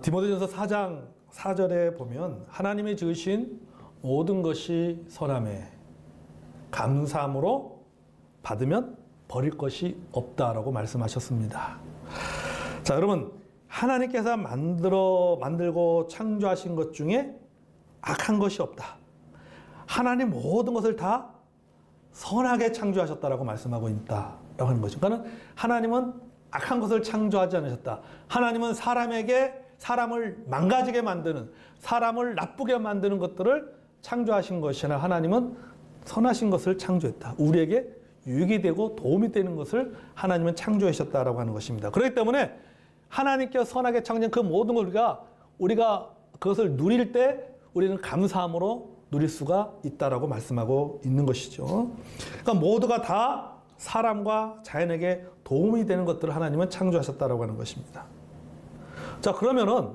디모데전서 4장 4절에 보면 하나님이 지으신 모든 것이 선함에 감사함으로 받으면 버릴 것이 없다라고 말씀하셨습니다. 자, 여러분, 하나님께서 만들고 창조하신 것 중에 악한 것이 없다. 하나님 모든 것을 다 선하게 창조하셨다라고 말씀하고 있다라고 하는 거죠. 그러니까 하나님은 악한 것을 창조하지 않으셨다. 하나님은 사람을 망가지게 만드는, 사람을 나쁘게 만드는 것들을 창조하신 것이나 하나님은 선하신 것을 창조했다. 우리에게 유익이 되고 도움이 되는 것을 하나님은 창조하셨다라고 하는 것입니다. 그렇기 때문에 하나님께서 선하게 창조한 그 모든 걸 우리가 그것을 누릴 때 우리는 감사함으로 누릴 수가 있다라고 말씀하고 있는 것이죠. 그러니까 모두가 다 사람과 자연에게 도움이 되는 것들을 하나님은 창조하셨다라고 하는 것입니다. 자, 그러면은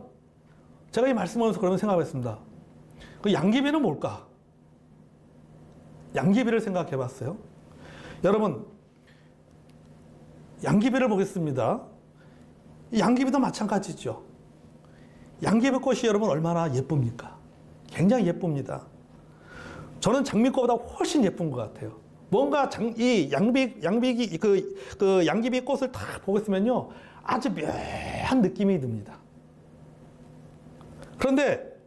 제가 이 말씀하면서 그러면 생각했습니다. 그 양귀비는 뭘까? 양귀비를 생각해 봤어요. 여러분, 양귀비를 보겠습니다. 양귀비도 마찬가지죠. 양귀비 꽃이 여러분 얼마나 예쁩니까? 굉장히 예쁩니다. 저는 장미꽃보다 훨씬 예쁜 것 같아요. 뭔가 양귀비 꽃을 딱 보고 있으면요, 아주 묘한 느낌이 듭니다. 그런데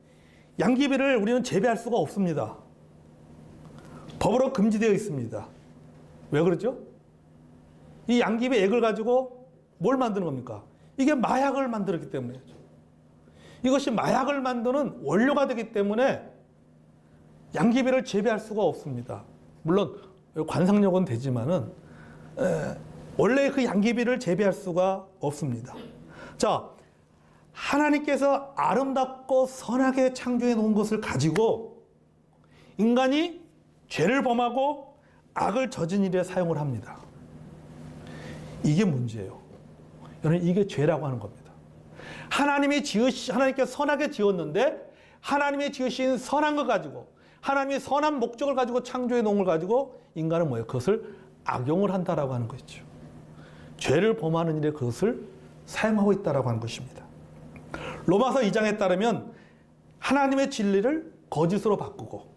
양귀비를 우리는 재배할 수가 없습니다. 법으로 금지되어 있습니다. 왜 그러죠? 이 양귀비 액을 가지고 뭘 만드는 겁니까? 이게 마약을 만들었기 때문이죠. 이것이 마약을 만드는 원료가 되기 때문에 양귀비를 재배할 수가 없습니다. 물론 관상력은 되지만은 원래 그 양귀비를 재배할 수가 없습니다. 자, 하나님께서 아름답고 선하게 창조해 놓은 것을 가지고 인간이 죄를 범하고 악을 저진 일에 사용을 합니다. 이게 문제예요. 여러분, 이게 죄라고 하는 겁니다. 하나님께서 선하게 지었는데 하나님이 지으신 선한 것 가지고 하나님의 선한 목적을 가지고 창조해 놓은 걸 가지고 인간은 뭐예요? 그것을 악용을 한다라고 하는 것이죠. 죄를 범하는 일에 그것을 사용하고 있다라고 하는 것입니다. 로마서 2장에 따르면 하나님의 진리를 거짓으로 바꾸고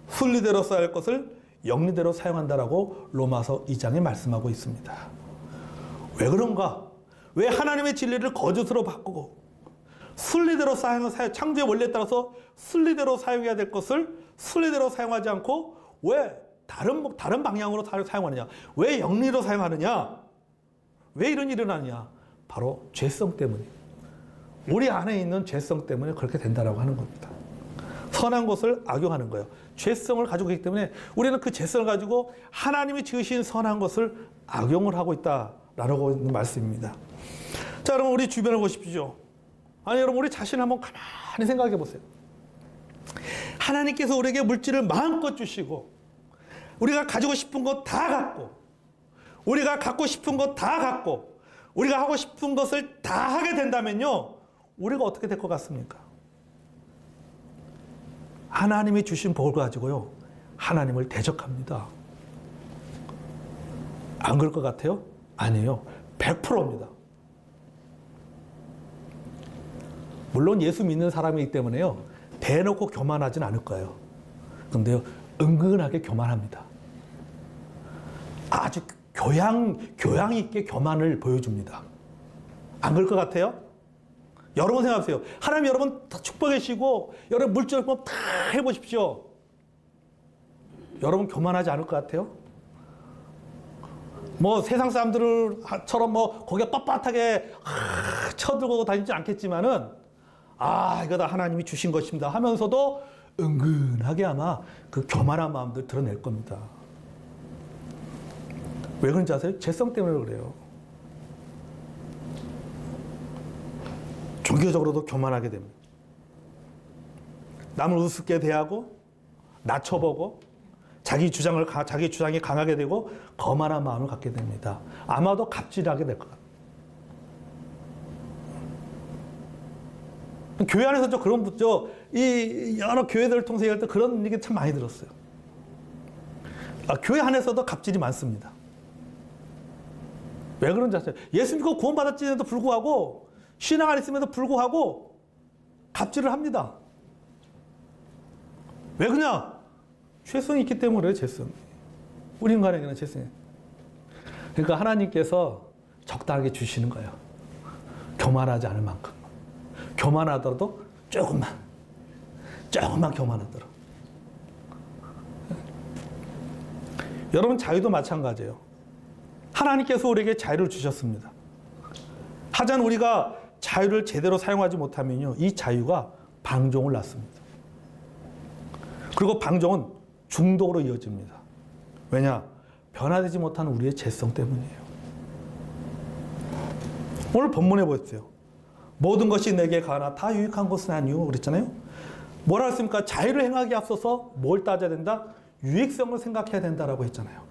순리대로 써야 할 것을 영리대로 사용한다라고 로마서 2장에 말씀하고 있습니다. 왜 그런가? 왜 하나님의 진리를 거짓으로 바꾸고 순리대로 창조의 원리에 따라서 순리대로 사용해야 될 것을 순리대로 사용하지 않고 왜 다른 방향으로 사용하느냐? 왜 영리로 사용하느냐? 왜 이런 일이 일어나느냐? 바로 죄성 때문이에요. 우리 안에 있는 죄성 때문에 그렇게 된다라고 하는 겁니다. 선한 것을 악용하는 거예요. 죄성을 가지고 있기 때문에 우리는 그 죄성을 가지고 하나님이 지으신 선한 것을 악용을 하고 있다라고 있는 말씀입니다. 자, 여러분, 우리 주변을 보십시오. 아니, 여러분, 우리 자신을 한번 가만히 생각해 보세요. 하나님께서 우리에게 물질을 마음껏 주시고 우리가 가지고 싶은 것 다 갖고 우리가 갖고 싶은 것 다 갖고 우리가 하고 싶은 것을 다 하게 된다면요, 우리가 어떻게 될 것 같습니까? 하나님이 주신 복을 가지고요, 하나님을 대적합니다. 안 그럴 것 같아요? 아니에요. 100%입니다. 물론 예수 믿는 사람이기 때문에요, 대놓고 교만하진 않을 거예요. 그런데요, 은근하게 교만합니다. 아주 교양 있게 교만을 보여줍니다. 안 그럴 것 같아요? 여러분 생각하세요. 하나님 여러분 다 축복해 주시고 여러분 물질 다 해보십시오. 여러분 교만하지 않을 것 같아요? 뭐 세상 사람들처럼 뭐 고개 빳빳하게 쳐들고 다니지 않겠지만은 이거 다 하나님이 주신 것입니다 하면서도 은근하게 아마 그 교만한 마음들 드러낼 겁니다. 왜 그런지 아세요? 죄성 때문에 그래요. 종교적으로도 교만하게 됩니다. 남을 우습게 대하고 낮춰보고 자기 주장이 강하게 되고 거만한 마음을 갖게 됩니다. 아마도 갑질하게 될 것 같아요. 교회 안에서 이 여러 교회들을 통해서 얘기할 때 그런 얘기 참 많이 들었어요. 교회 안에서도 갑질이 많습니다. 왜 그런지 아세요? 예수 믿고 구원받았지에도 불구하고 신앙 안에 있음에도 불구하고 갑질을 합니다. 왜 그러냐? 죄성이 있기 때문에 그래요, 죄성. 우리 인간에게는 죄성이. 그러니까 하나님께서 적당하게 주시는 거예요. 교만하지 않을 만큼. 교만하더라도 조금만 교만하더라도. 여러분, 자유도 마찬가지예요. 하나님께서 우리에게 자유를 주셨습니다. 하지만 우리가 자유를 제대로 사용하지 못하면요, 이 자유가 방종을 낳습니다. 그리고 방종은 중독으로 이어집니다. 왜냐? 변화되지 못한 우리의 죄성 때문이에요. 오늘 본문에 보세요. 모든 것이 내게 가나 다 유익한 것은 아니오 그랬잖아요. 뭐라 했습니까? 자유를 행하기에 앞서서 뭘 따져야 된다? 유익성을 생각해야 된다라고 했잖아요.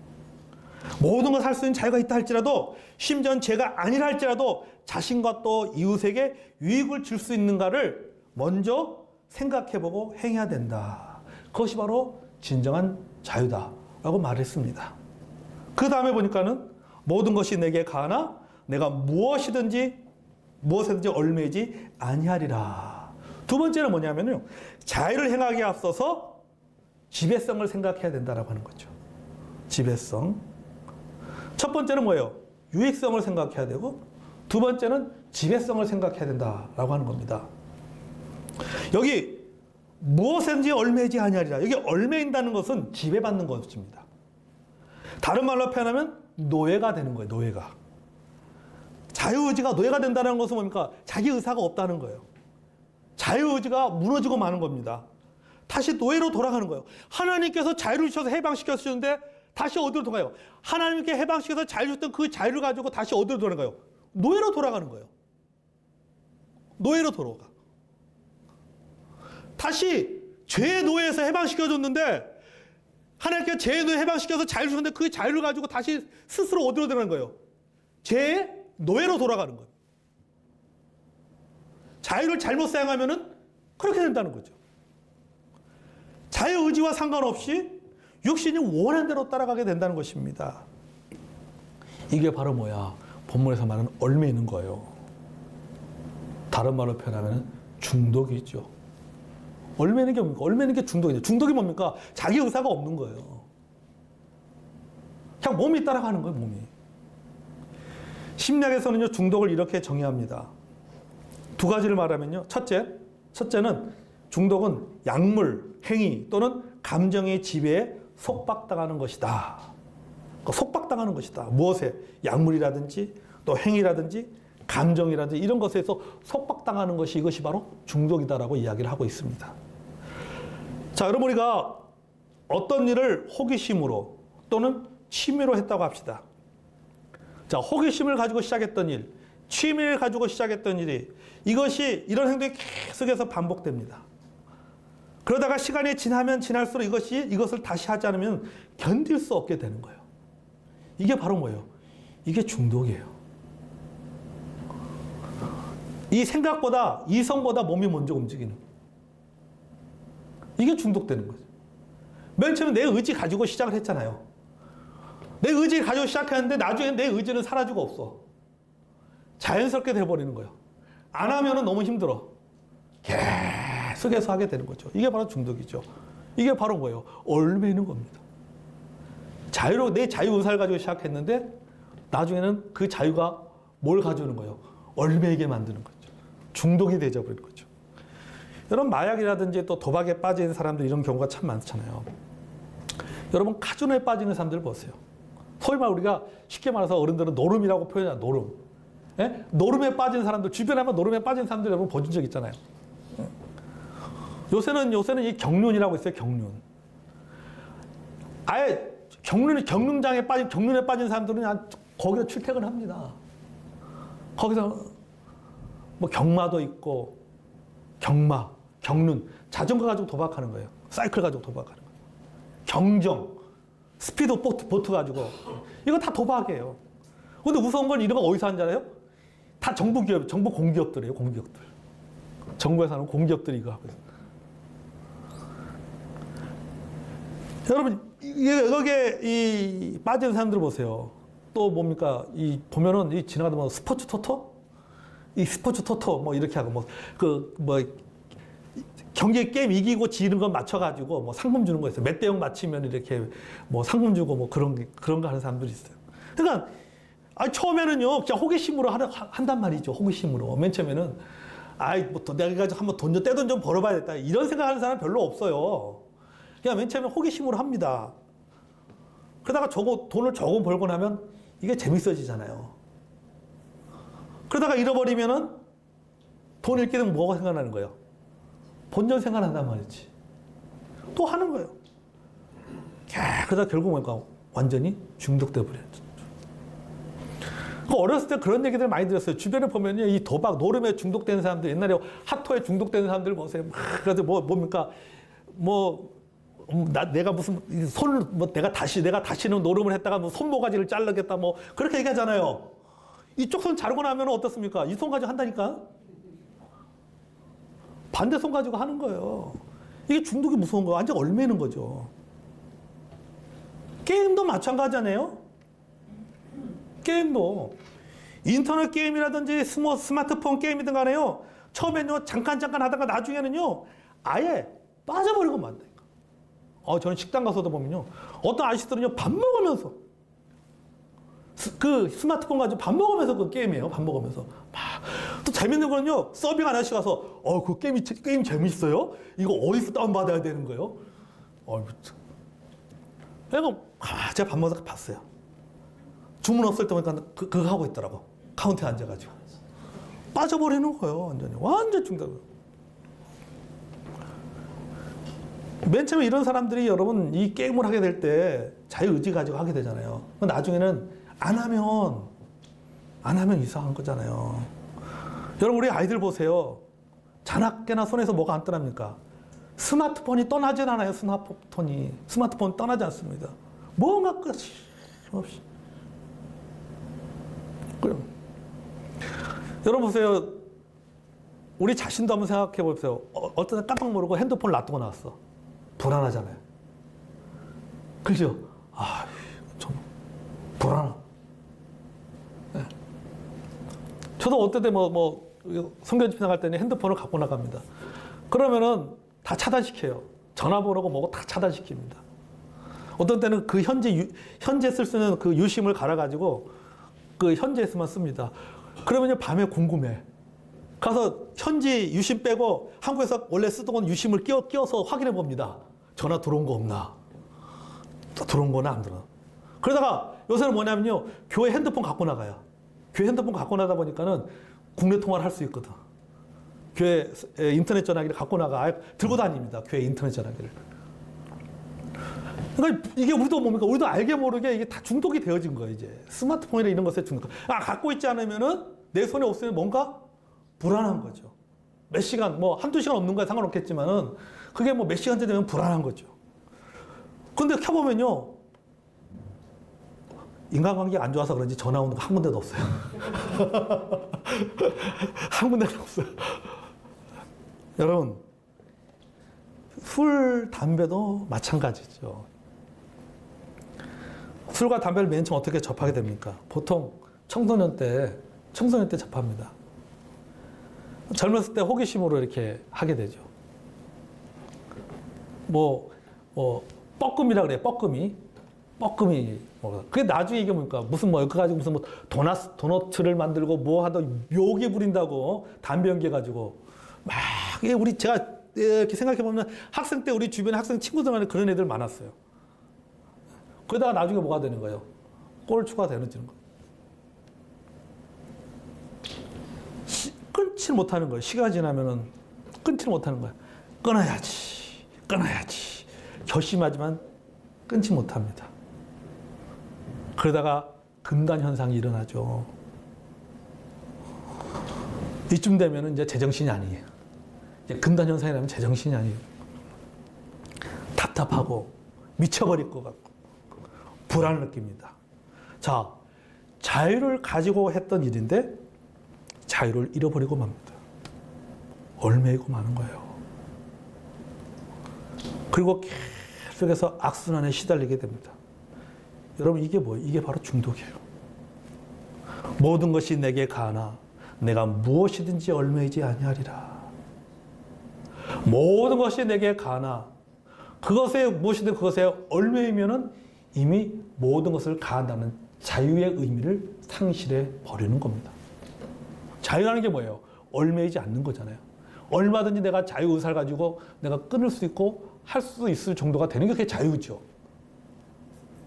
모든 걸 할 수 있는 자유가 있다 할지라도, 심지어 죄가 아니라 할지라도 자신과 또 이웃에게 유익을 줄 수 있는가를 먼저 생각해보고 행해야 된다. 그것이 바로 진정한 자유다라고 말했습니다. 그 다음에 보니까는 모든 것이 내게 가나 내가 무엇이든지 얽매이지 아니하리라. 두 번째는 뭐냐면요, 자유를 행하기에 앞서서 지배성을 생각해야 된다라고 하는 거죠. 지배성. 첫 번째는 뭐예요? 유익성을 생각해야 되고, 두 번째는 지배성을 생각해야 된다라고 하는 겁니다. 여기 무엇인지 얽매이지 아니하리라. 여기 얽매인다는 것은 지배받는 것입니다. 다른 말로 표현하면 노예가 되는 거예요. 노예가. 자유의지가 노예가 된다는 것은 뭡니까? 자기 의사가 없다는 거예요. 자유의지가 무너지고 마는 겁니다. 다시 노예로 돌아가는 거예요. 하나님께서 자유를 주셔서 해방시켜 주셨는데 다시 어디로 돌아가요? 하나님께 해방시켜서 자유 줬던 그 자유를 가지고 다시 어디로 돌아가요? 노예로 돌아가는 거예요. 노예로 돌아가. 다시 죄의 노예에서 해방시켜줬는데, 하나님께서 죄의 노예 해방시켜서 자유를 주셨는데 그 자유를 가지고 다시 스스로 어디로 들어가는 거예요? 죄의 노예로 돌아가는 거예요. 자유를 잘못 사용하면은 그렇게 된다는 거죠. 자유의지와 상관없이 육신이 원하는 대로 따라가게 된다는 것입니다. 이게 바로 뭐야? 본문에서 말하는 얽매이는 거예요. 다른 말로 표현하면 중독이죠. 얽매이는 게 뭡니까? 얽매이는 게 중독이죠. 중독이 뭡니까? 자기 의사가 없는 거예요. 그냥 몸이 따라가는 거예요, 몸이. 심리학에서는요, 중독을 이렇게 정의합니다. 두 가지를 말하면요. 첫째는 중독은 약물, 행위 또는 감정의 지배에 속박당하는 것이다. 속박당하는 것이다. 무엇에? 약물이라든지 또 행위라든지 감정이라든지 이런 것에서 속박당하는 것이, 이것이 바로 중독이다라고 이야기를 하고 있습니다. 자, 여러분, 우리가 어떤 일을 호기심으로 또는 취미로 했다고 합시다. 자, 호기심을 가지고 시작했던 일, 취미를 가지고 시작했던 일이, 이것이, 이런 행동이 계속해서 반복됩니다. 그러다가 시간이 지나면 지날수록 이것을 다시 하지 않으면 견딜 수 없게 되는 거예요. 이게 바로 뭐예요? 이게 중독이에요. 이 생각보다, 이성보다 몸이 먼저 움직이는. 이게 중독되는 거죠. 맨 처음에 내 의지 가지고 시작을 했잖아요. 내 의지 가지고 시작했는데 나중에 내 의지는 사라지고 없어. 자연스럽게 돼버리는 거예요. 안 하면은 너무 힘들어. 계속해서 하게 되는 거죠. 이게 바로 중독이죠. 이게 바로 뭐예요? 얽매이는 겁니다. 내 자유의사를 가지고 시작했는데 나중에는 그 자유가 뭘 가져오는 거예요? 얽매이게 만드는 거죠. 중독이 되어버리는 거죠. 여러분, 마약이라든지 또 도박에 빠진 사람들, 이런 경우가 참 많잖아요. 여러분, 카지노에 빠지는 사람들 보세요. 소위 말 우리가 쉽게 말해서 어른들은 노름이라고 표현해요. 노름. 예? 노름에 빠진 사람들, 주변에 한번 노름에 빠진 사람들 여러분 보신 적 있잖아요. 예? 요새는 이 경륜이라고 있어요. 경륜. 아예 경륜에 빠진 사람들은 거기서 출퇴근합니다. 거기서 뭐 경마도 있고, 경륜, 자전거 가지고 도박하는 거예요. 사이클 가지고 도박하는 거예요. 경정, 스피드 보트 가지고. 이거 다 도박이에요. 근데 무서운 건 이런 거 어디서 하는지 다 정부 공기업들이에요, 공기업들. 정부에서 하는 공기업들이 이거 하고 있어요. 여러분, 여기에 빠진 사람들 보세요. 또 뭡니까? 보면은 지나가다 보면 스포츠 토토? 이 스포츠 토토 뭐 이렇게 하고 뭐 경기 게임 이기고 지는 건 맞춰가지고 뭐 상금 주는 거 있어요. 몇 대 0 맞히면 이렇게 뭐 상금 주고 뭐 그런 거 하는 사람들이 있어요. 그러니까 처음에는요 그냥 호기심으로 한단 말이죠. 호기심으로 맨 처음에는 뭐 내가 가지고 한번 떼돈 좀 벌어봐야겠다 이런 생각하는 사람 별로 없어요. 그냥 맨 처음에 호기심으로 합니다. 그러다가 돈을 조금 벌고 나면 이게 재밌어지잖아요. 그러다가 잃어버리면은 돈 잃게 되면 뭐가 생각나는 거예요? 본전 생각난단 말이지. 또 하는 거예요. 그러다 결국 뭔가 완전히 중독돼 버려요. 어렸을 때 그런 얘기들 많이 들었어요. 주변에 보면요, 이 도박, 노름에 중독되는 사람들, 옛날에 핫토에 중독되는 사람들 보세요. 그래서 뭡니까? 내가 무슨 내가 다시는 노름을 했다가 뭐 손모가지를 자르겠다 뭐 그렇게 얘기하잖아요. 이쪽 손 자르고 나면 어떻습니까? 이 손 가지고 한다니까? 반대 손 가지고 하는 거예요. 이게 중독이 무서운 거예요. 완전 얽매는 거죠. 게임도 마찬가지잖아요. 게임도 인터넷 게임이라든지 스마트폰 게임이든 간에요. 처음에는요 잠깐 하다가 나중에는요 아예 빠져버리고 만다니까. 저는 식당 가서도 보면요 어떤 아저씨들은요 밥 먹으면서 그 스마트폰 가지고 밥 먹으면서 그 게임이에요. 밥 먹으면서 또 재밌는 거는요 서빙 아저씨 가서 그 게임 재밌어요? 이거 어디서 다운받아야 되는 거예요? 제가 밥 먹어서 봤어요. 주문 없을 때 보니까 그거 하고 있더라고. 카운터에 앉아가지고. 빠져버리는 거예요. 완전 중독. 맨 처음에 이런 사람들이 여러분 이 게임을 하게 될 때 자유의지 가지고 하게 되잖아요. 나중에는 안 하면 이상한 거잖아요. 여러분 우리 아이들 보세요. 자나깨나 손에서 뭐가 안 떠납니까? 스마트폰이 떠나진 않아요. 스마트폰 떠나지 않습니다. 뭔가 끝이 없이. 여러분 보세요. 우리 자신도 한번 생각해 보세요. 어떤 날 깜빡 모르고 핸드폰을 놔두고 나왔어. 불안하잖아요. 그죠? 좀 불안하. 네. 저도 어떨 때 성경 집회 나갈 때는 핸드폰을 갖고 나갑니다. 그러면은 다 차단시켜요. 전화번호고 뭐고 다 차단시킵니다. 어떤 때는 그 현재 쓸 수 있는 그 유심을 갈아가지고 그 현지에서만 씁니다. 그러면요 밤에 궁금해. 가서 현지 유심 빼고 한국에서 원래 쓰던 유심을 끼워서 확인해 봅니다. 전화 들어온 거 없나? 들어온 거는 안 들어. 그러다가 요새는 뭐냐면요 교회 핸드폰 갖고 나가요. 교회 핸드폰 갖고 나다 보니까는 국내 통화를 할 수 있거든. 교회 인터넷 전화기를 갖고 나가 들고 다닙니다. 교회 인터넷 전화기를. 그러니까 이게 우리도 뭡니까? 우리도 알게 모르게 이게 다 중독이 되어진 거예요, 이제. 스마트폰이나 이런 것에 중독. 갖고 있지 않으면은 내 손에 없으면 뭔가 불안한 거죠. 몇 시간, 한두 시간 없는 거야 상관없겠지만은 그게 몇 시간째 되면 불안한 거죠. 근데 켜보면요. 인간관계가 안 좋아서 그런지 전화 오는 거 한 군데도 없어요. 한 군데도 없어요. 여러분, 술, 담배도 마찬가지죠. 술과 담배를 맨 처음 어떻게 접하게 됩니까? 보통 청소년 때 접합니다. 젊었을 때 호기심으로 이렇게 하게 되죠. 뻐끔이라 그래요. 뻐끔이. 그게 나중에 이게 뭡니까? 그거 가지고 무슨 도너츠를 만들고 하다 묘기 부린다고 담배 연기해가지고 제가 이렇게 생각해보면 학생 때 우리 주변에 학생 친구들 간에 그런 애들 많았어요. 그러다가 나중에 뭐가 되는 거예요? 꼴추가 되는 거예요. 끊지 못하는 거예요. 시간이 지나면은 끊지 못하는 거예요. 끊어야지. 결심하지만 끊지 못합니다. 그러다가 금단 현상이 일어나죠. 이쯤 되면은 이제 제정신이 아니에요. 이제 금단 현상이 나면 제정신이 아니에요. 답답하고 미쳐버릴 것 같고 불안을 느낍니다. 자, 자유를 가지고 했던 일인데 자유를 잃어버리고 맙니다. 얽매이고 마는 거예요. 그리고 계속해서 악순환에 시달리게 됩니다. 여러분 이게 뭐예요? 이게 바로 중독이에요. 모든 것이 내게 가나 내가 무엇이든지 얽매이지 아니하리라. 모든 것이 내게 가나 그것에 무엇이든 그것에 얽매이면은 이미 모든 것을 가한다는 자유의 의미를 상실해 버리는 겁니다. 자유라는 게 뭐예요? 얽매이지 않는 거잖아요. 얼마든지 내가 자유의사를 가지고 내가 끊을 수 있고 할 수 있을 정도가 되는 게 그게 자유죠.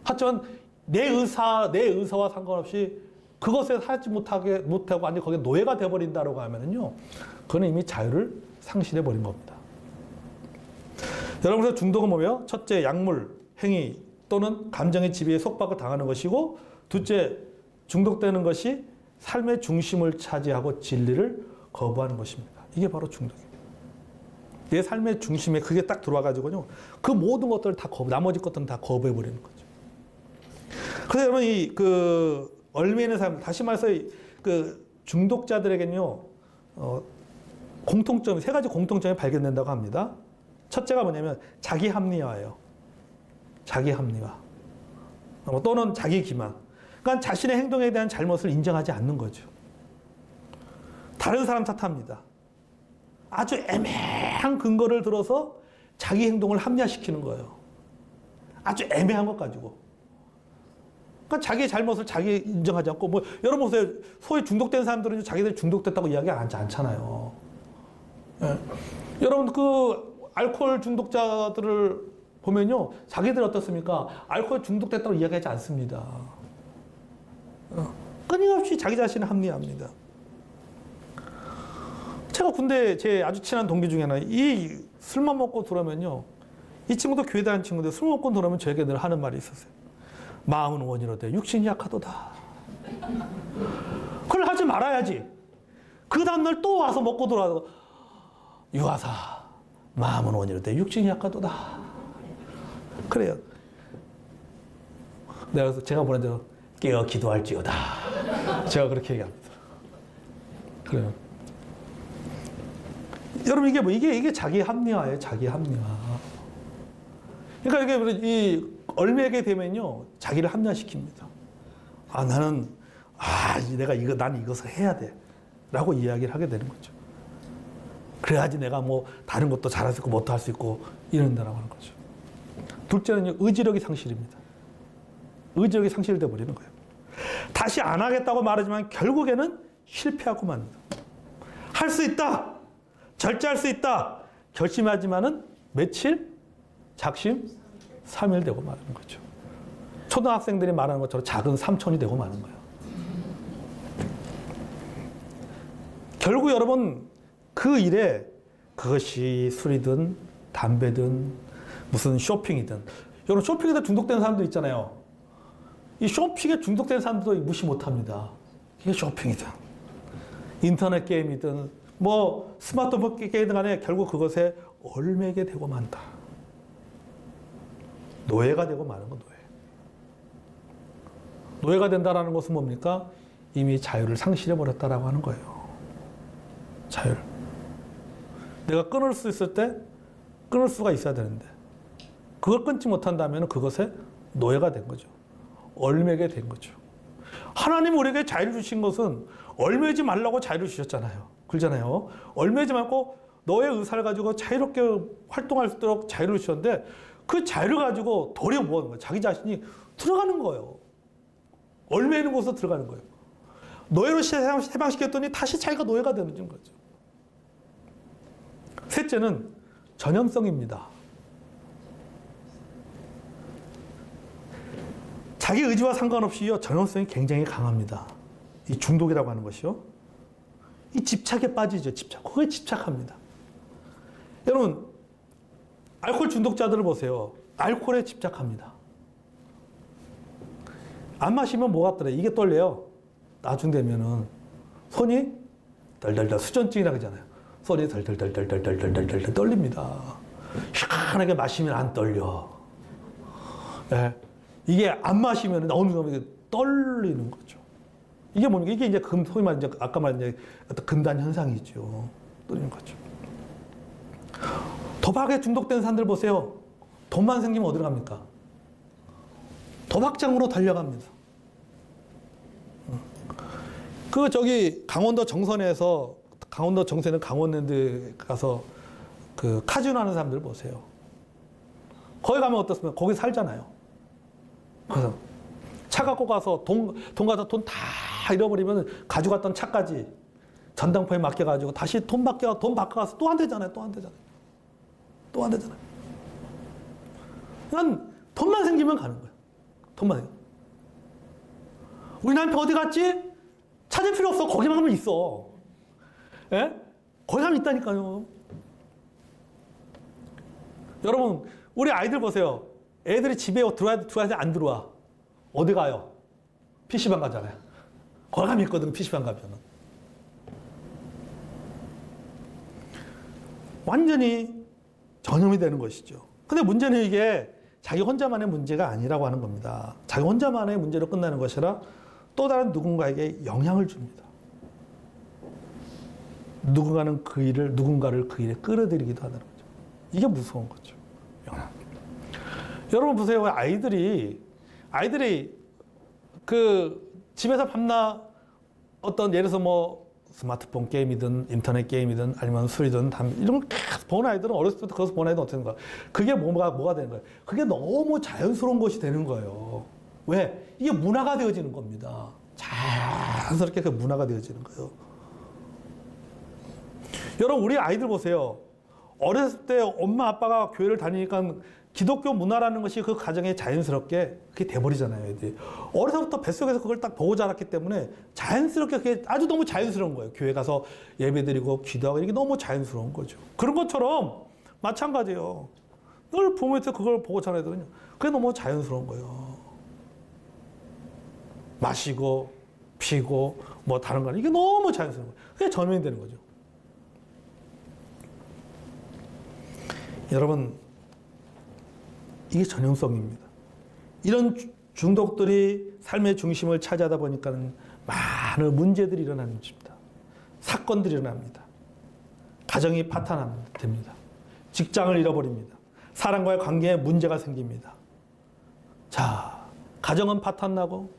하지만 내 의사와 상관없이 그것에 살지 못하고 완전히 거기에 노예가 되어버린다고 하면은요, 그건 이미 자유를 상실해 버린 겁니다. 여러분, 그래서 중독은 뭐예요? 첫째, 약물, 행위 또는 감정의 지배에 속박을 당하는 것이고, 둘째, 중독되는 것이 삶의 중심을 차지하고 진리를 거부하는 것입니다. 이게 바로 중독입니다. 내 삶의 중심에 그게 딱 들어와가지고요, 그 모든 것들을 다 나머지 것들은 다 거부해버리는 거죠. 그래서 여러분, 얽매이는 사람, 다시 말해서 중독자들에게는요, 세 가지 공통점이 발견된다고 합니다. 첫째가 뭐냐면 자기 합리화예요. 자기 합리화. 또는 자기 기만. 그러니까 자신의 행동에 대한 잘못을 인정하지 않는 거죠. 다른 사람 탓합니다. 아주 애매한 근거를 들어서 자기 행동을 합리화시키는 거예요. 아주 애매한 것 가지고. 그러니까 자기의 잘못을 자기 인정하지 않고, 여러분 보세요. 소위 중독된 사람들은 자기들이 중독됐다고 이야기하지 않잖아요. 예. 여러분, 알코올 중독자들을 보면요, 자기들 어떻습니까? 알코올 중독됐다고 이야기하지 않습니다. 끊임없이 자기 자신을 합리화합니다. 제가 군대 제 아주 친한 동기 중에 하나, 이 술만 먹고 들어오면요, 이 친구도 교회 다니는 친구인데 술 먹고 들어오면 저에게 늘 하는 말이 있었어요. 마음은 원이로되 육신이 약하도다. 그걸 하지 말아야지. 그 다음날 또 와서 먹고 들어와서, 유아사, 마음은 원이로되 육신이 약하도다. 그래요. 제가 보낸 대로 깨어 기도할지어다. 제가 그렇게 얘기합니다. 그래요. 여러분, 이게 자기 합리화예요. 자기 합리화. 그러니까 이게 얽매이게 되면요, 자기를 합리화시킵니다. 난 이것을 해야 돼. 라고 이야기를 하게 되는 거죠. 그래야지 내가 다른 것도 잘할 수 있고, 뭣도 할 수 있고, 이런다라고 하는 거죠. 둘째는요, 의지력이 상실입니다. 의지력이 상실돼 버리는 거예요. 다시 안 하겠다고 말하지만 결국에는 실패하고 맙니다. 할 수 있다! 절제할 수 있다! 결심하지만은 며칠? 작심? 3일 되고 마는 거죠. 초등학생들이 말하는 것처럼 작은 삼촌이 되고 마는 거예요. 결국 여러분, 그 일에 그것이 술이든 담배든 무슨 쇼핑이든, 여러분 쇼핑에 중독된 사람도 있잖아요. 이 쇼핑에 중독된 사람들도 무시 못합니다. 이게 쇼핑이든 인터넷 게임이든 스마트폰 게임이든 간에 결국 그것에 얽매이게 되고 만다. 노예가 되고 마는 거, 노예가 된다는 것은 뭡니까? 이미 자유를 상실해버렸다라고 하는 거예요. 자유를. 내가 끊을 수 있을 때 끊을 수가 있어야 되는데, 그걸 끊지 못한다면 그것에 노예가 된 거죠. 얽매게 된 거죠. 하나님 우리에게 자유를 주신 것은 얽매이지 말라고 자유를 주셨잖아요. 그러잖아요. 얽매이지 말고 너의 의사를 가지고 자유롭게 활동할 수 있도록 자유를 주셨는데, 그 자유를 가지고 도리어 뭐 하는 거예요? 자기 자신이 들어가는 거예요. 얽매이는 곳으로 들어가는 거예요. 노예로 해방시켰더니 다시 자기가 노예가 되는 거죠. 셋째는 전염성입니다. 자기 의지와 상관없이요, 전염성이 굉장히 강합니다. 이 중독이라고 하는 것이요. 이 집착에 빠지죠, 집착. 그거에 집착합니다. 여러분, 알코올 중독자들을 보세요. 알코올에 집착합니다. 안 마시면 뭐 같더래? 이게 떨려요. 나중 되면은 손이 덜덜덜, 수전증이라 그러잖아요. 손이 덜덜덜덜덜덜덜덜 떨립니다. 시원하게 마시면 안 떨려. 네. 이게 안 마시면 어느 정도 떨리는 거죠. 이게 뭡니까? 이게 이제 소위 말해 아까 말한 어떤 금단 현상이죠. 떨리는 거죠. 도박에 중독된 사람들 보세요. 돈만 생기면 어디로 갑니까? 도박장으로 달려갑니다. 그 저기 강원도 정선에서 강원도 정선에 강원랜드 가서 그 카지노 하는 사람들 보세요. 거기 가면 어떻습니까? 거기 살잖아요. 그래서 차 갖고 가서 돈 가서 돈 다 잃어버리면 가져갔던 차까지 전당포에 맡겨가지고 다시 돈 바꿔가서 또 안 되잖아요. 또 안 되잖아요. 또 안 되잖아요. 그냥 돈만 생기면 가는 거예요. 돈만 생기면. 우리 남편 어디 갔지? 찾을 필요 없어. 거기만 가면 있어. 예? 거기 가면 있다니까요. 여러분, 우리 아이들 보세요. 애들이 집에 들어와야 돼, 안 들어와? 어디 가요? PC방 가잖아요. 거기 가면 있거든, PC방 가면은. 완전히 전염이 되는 것이죠. 근데 문제는 이게 자기 혼자만의 문제가 아니라고 하는 겁니다. 자기 혼자만의 문제로 끝나는 것이라 또 다른 누군가에게 영향을 줍니다. 누군가를 그 일에 끌어들이기도 하는 거죠. 이게 무서운 거죠. 영향. 여러분 보세요. 아이들이 그 집에서 밤낮 어떤 예를 들어서 뭐 스마트폰 게임이든 인터넷 게임이든 아니면 술이든 담배 이런 거 계속 본 아이들은 어렸을 때부터 그것을 본 아이들은 어떻게 되는 거야? 그게 뭐가 되는 거예요? 그게 너무 자연스러운 것이 되는 거예요. 왜? 이게 문화가 되어지는 겁니다. 자연스럽게 그 문화가 되어지는 거예요. 여러분 우리 아이들 보세요. 어렸을 때 엄마 아빠가 교회를 다니니까 기독교 문화라는 것이 그 가정에 자연스럽게 그게 돼버리잖아요. 애들이. 어려서부터 뱃속에서 그걸 딱 보고 자랐기 때문에 자연스럽게 그게 아주 너무 자연스러운 거예요. 교회 가서 예배드리고 기도하고 이게 너무 자연스러운 거죠. 그런 것처럼 마찬가지예요. 늘 부모에서 그걸 보고 자라야 되거든요. 그게 너무 자연스러운 거예요. 마시고 피고 뭐 다른 거 이게 너무 자연스러운 거예요. 그게 전염이 되는 거죠. 여러분 이게 전형성입니다. 이런 중독들이 삶의 중심을 차지하다 보니까는 많은 문제들이 일어나는 것입니다. 사건들이 일어납니다. 가정이 파탄됩니다. 직장을 잃어버립니다. 사람과의 관계에 문제가 생깁니다. 자, 가정은 파탄나고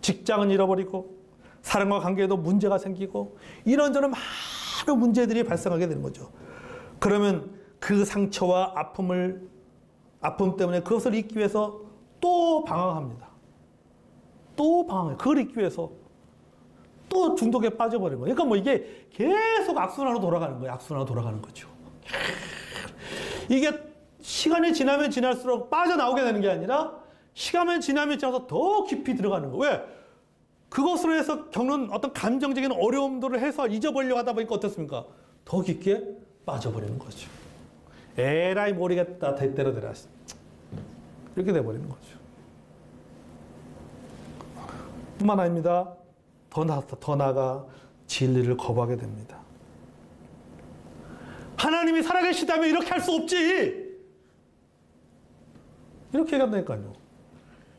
직장은 잃어버리고 사람과 관계에도 문제가 생기고 이런저런 많은 문제들이 발생하게 되는 거죠. 그러면 그 상처와 아픔 때문에 그것을 잊기 위해서 또 방황합니다. 또 방황해요. 그걸 잊기 위해서 또 중독에 빠져버리는 거예요. 그러니까 뭐 이게 계속 악순환으로 돌아가는 거예요. 악순환으로 돌아가는 거죠. 이게 시간이 지나면 지날수록 빠져나오게 되는 게 아니라 시간이 지나면 지나서 더 깊이 들어가는 거예요. 왜? 그것으로 해서 겪는 어떤 감정적인 어려움들을 해서 잊어버리려고 하다 보니까 어떻습니까? 더 깊게 빠져버리는 거죠. 에라이 모르겠다. 대대로 되라. 이렇게 돼버리는 거죠. 뿐만 아닙니다. 더 나아가 진리를 거부하게 됩니다. 하나님이 살아계시다면 이렇게 할 수 없지. 이렇게 얘기한다니까요.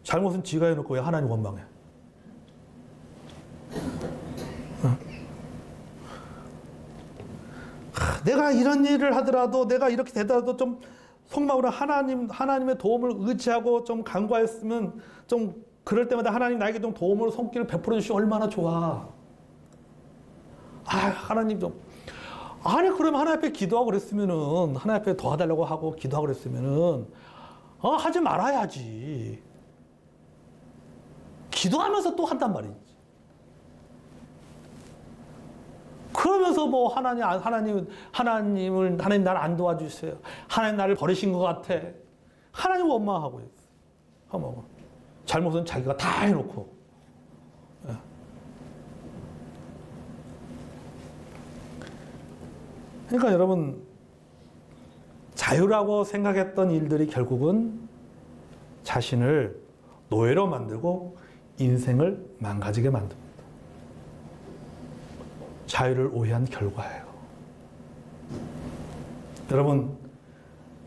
잘못은 지가 해놓고 왜 하나님 원망해? 내가 이런 일을 하더라도 내가 이렇게 되더라도 좀 속마음으로 하나님의 도움을 의지하고 좀 간구했으면 좀 그럴 때마다 하나님 나에게 좀 도움을 손길을 베풀어 주시면 얼마나 좋아. 하나님 좀. 아니 그러면 하나님 앞에 기도하고 그랬으면은 하나님 앞에 도와달라고 하고 기도하고 그랬으면은 하지 말아야지. 기도하면서 또 한단 말이지. 그러면서 뭐 하나님 나를 안 도와주세요. 하나님 나를 버리신 것 같아. 하나님 원망하고 있어요. 잘못은 자기가 다 해놓고. 그러니까 여러분 자유라고 생각했던 일들이 결국은 자신을 노예로 만들고 인생을 망가지게 만듭니다. 자유를 오해한 결과예요. 여러분,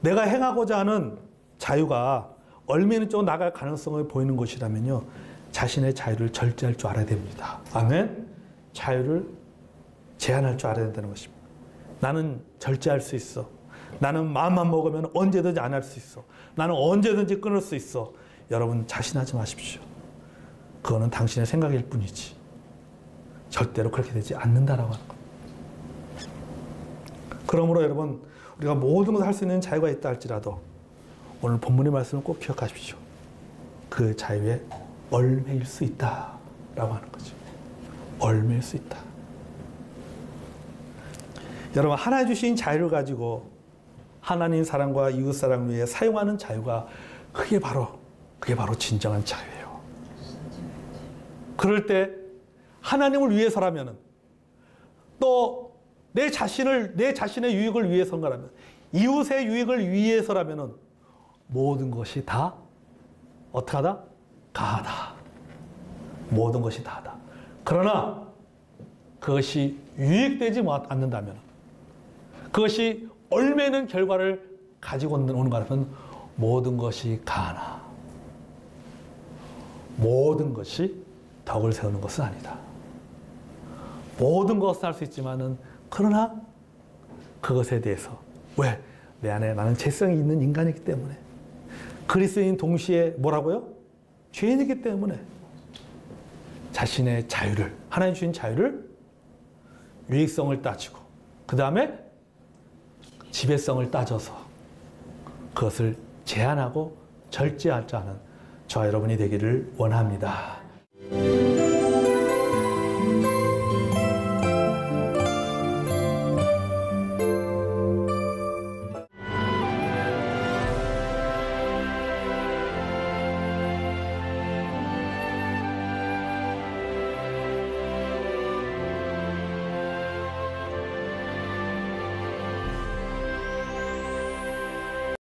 내가 행하고자 하는 자유가 얼마나 좀 나갈 가능성을 보이는 것이라면요, 자신의 자유를 절제할 줄 알아야 됩니다. 아멘? 자유를 제한할 줄 알아야 된다는 것입니다. 나는 절제할 수 있어. 나는 마음만 먹으면 언제든지 안 할 수 있어. 나는 언제든지 끊을 수 있어. 여러분, 자신하지 마십시오. 그거는 당신의 생각일 뿐이지. 절대로 그렇게 되지 않는다라고 하는 겁니다. 그러므로 여러분, 우리가 모든 것을 할 수 있는 자유가 있다 할지라도 오늘 본문의 말씀을 꼭 기억하십시오. 그 자유에 얽매일 수 있다라고 하는 거죠. 얽매일 수 있다. 여러분, 하나님 주신 자유를 가지고 하나님 사랑과 이웃 사랑을 위해 사용하는 자유가 그게 바로 진정한 자유예요. 그럴 때 하나님을 위해서라면 또 내 자신의 유익을 위해서라면 이웃의 유익을 위해서라면 모든 것이 다 어떻게 하다? 가하다. 모든 것이 다하다. 그러나 그것이 유익되지 않는다면, 그것이 얽매이는 결과를 가지고 오는 거라면 모든 것이 가하나 모든 것이 덕을 세우는 것은 아니다. 모든 것을 할 수 있지만은 그러나 그것에 대해서 왜? 내 안에 나는 죄성이 있는 인간이기 때문에, 그리스도인 동시에 뭐라고요? 죄인이기 때문에 자신의 자유를, 하나님 주신 자유를 유익성을 따지고 그 다음에 지배성을 따져서 그것을 제한하고 절제하지 않은 저와 여러분이 되기를 원합니다.